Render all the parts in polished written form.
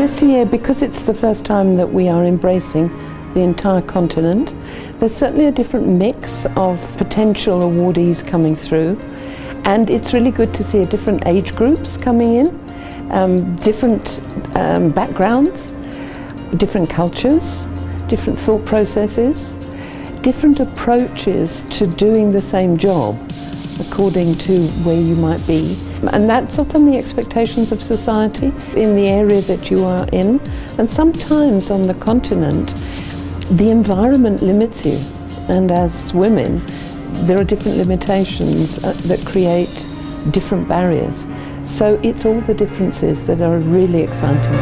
This year, because it's the first time that we are embracing the entire continent, there's certainly a different mix of potential awardees coming through, and it's really good to see different age groups coming in, different backgrounds, different cultures, different thought processes, different approaches to doing the same job according to where you might be. And that's often the expectations of society in the area that you are in. And sometimes on the continent, the environment limits you. And as women, there are different limitations that create different barriers. So it's all the differences that are really exciting.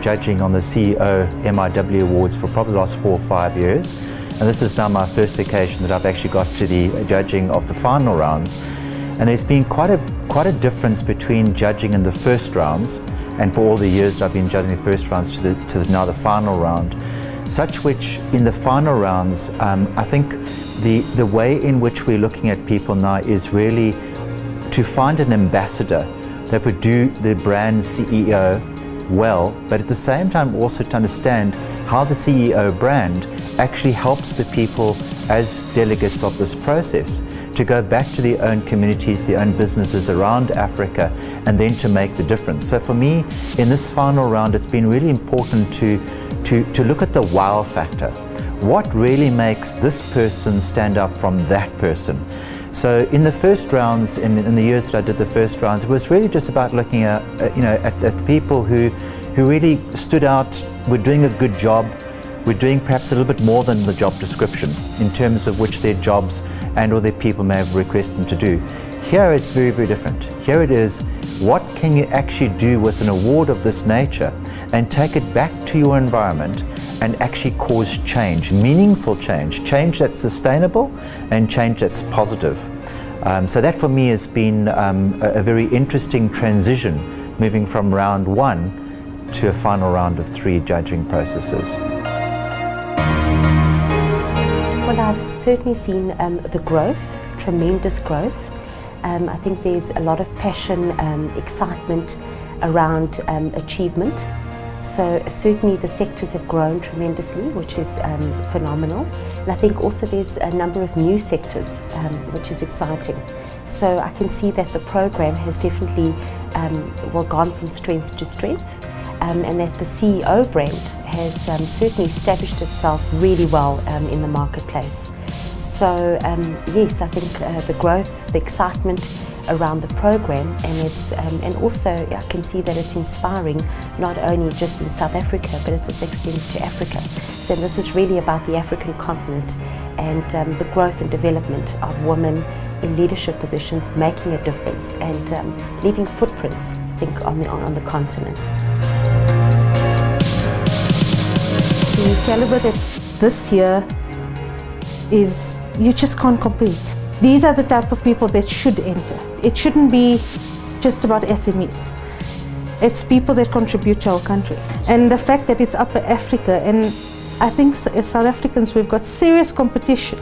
Judging on the CEO MIW Awards for probably the last 4 or 5 years, and this is now my first occasion that I've actually got to the judging of the final rounds. And there's been quite a difference between judging in the first rounds, and for all the years that I've been judging the first rounds to now the final round, such which in the final rounds, I think the way in which we're looking at people now is really to find an ambassador that would do the brand CEO well, but at the same time also to understand how the CEO brand actually helps the people as delegates of this process to go back to their own communities, their own businesses around Africa, and then to make the difference. So for me, in this final round, it's been really important to look at the wow factor. What really makes this person stand up from that person? So in the first rounds, in the years that I did the first rounds, it was really just about looking at, at people who really stood out, were doing a good job, were doing perhaps a little bit more than the job description in terms of which their jobs and or their people may have requested them to do. Here it's very, very different. Here it is, what can you actually do with an award of this nature and take it back to your environment and actually cause change, meaningful change that's sustainable and change that's positive. So that for me has been a very interesting transition, moving from round 1 to a final round of 3 judging processes. Well, I've certainly seen the growth, tremendous growth. I think there's a lot of passion, excitement around achievement. So certainly the sectors have grown tremendously, which is phenomenal. And I think also there's a number of new sectors, which is exciting. So I can see that the program has definitely gone from strength to strength, and that the CEO brand has certainly established itself really well in the marketplace. So yes, I think the growth, the excitement around the program, and also I can see that it's inspiring not only just in South Africa, but it's also extended to Africa. So this is really about the African continent and the growth and development of women in leadership positions, making a difference and leaving footprints, I think, on the continent. The caliber that this year is, you just can't compete. These are the type of people that should enter. It shouldn't be just about SMEs. It's people that contribute to our country. And the fact that it's Upper Africa, and I think as South Africans we've got serious competition.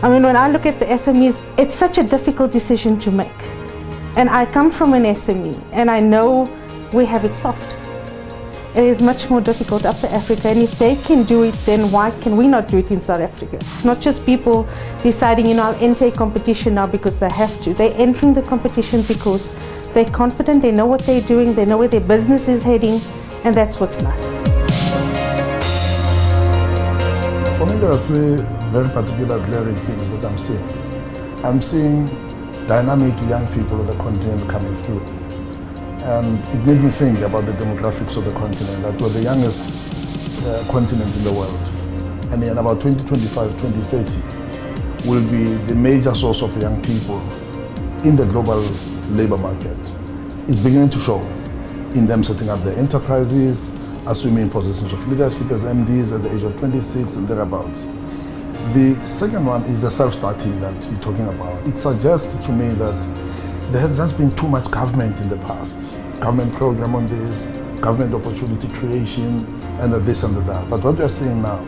I mean, when I look at the SMEs, it's such a difficult decision to make. And I come from an SME, and I know we have it soft. It is much more difficult Upper Africa, and if they can do it, then why can we not do it in South Africa? Not just people deciding, I'll enter a competition now because they have to. They're entering the competition because they're confident, they know what they're doing, they know where their business is heading, and that's what's nice. For me, there are 3 very particular glaring things that I'm seeing. I'm seeing dynamic young people of the continent coming through. And it made me think about the demographics of the continent, that we're the youngest continent in the world. And in about 2025, 2030, will be the major source of young people in the global labor market. It's beginning to show in them setting up their enterprises, assuming positions of leadership as MDs at the age of 26 and thereabouts. The second one is the self-starting that you're talking about. It suggests to me that there has just been too much government in the past. Government program on this, government opportunity creation, and this and that. But what we are seeing now,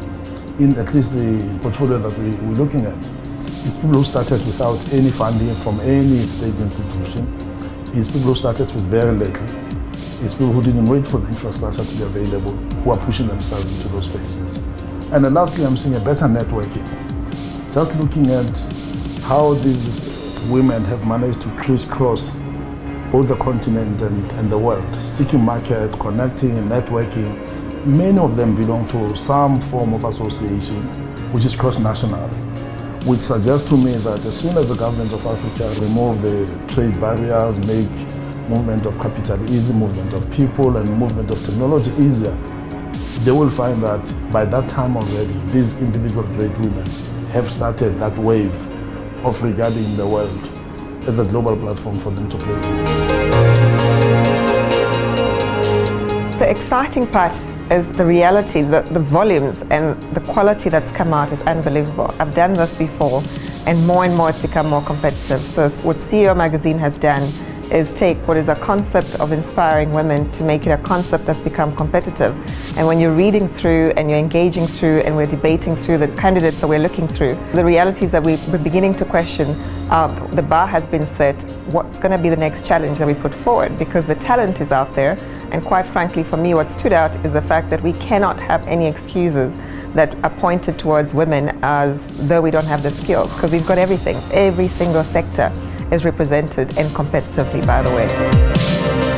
in at least the portfolio that we're looking at, is people who started without any funding from any state institution, It's people who started with very little. It's people who didn't wait for the infrastructure to be available, who are pushing themselves into those spaces. And then lastly, I'm seeing a better networking. Just looking at how these women have managed to crisscross both the continent and the world, seeking market, connecting, networking. Many of them belong to some form of association, which is cross-national, which suggests to me that as soon as the governments of Africa remove the trade barriers, make movement of capital easy, movement of people, and movement of technology easier, they will find that by that time already, these individual great women have started that wave of regarding the world as a global platform for them to play. The exciting part is the reality, the volumes and the quality that's come out is unbelievable. I've done this before and more it's become more competitive. So what CEO Magazine has done is take what is a concept of inspiring women to make it a concept that's become competitive. And when you're reading through and you're engaging through and we're debating through the candidates that we're looking through, the reality is that we're beginning to question the bar has been set, what's going to be the next challenge that we put forward, because the talent is out there. And quite frankly, for me, what stood out is the fact that we cannot have any excuses that are pointed towards women as though we don't have the skills, because we've got everything. Every single sector is represented and competitively, by the way.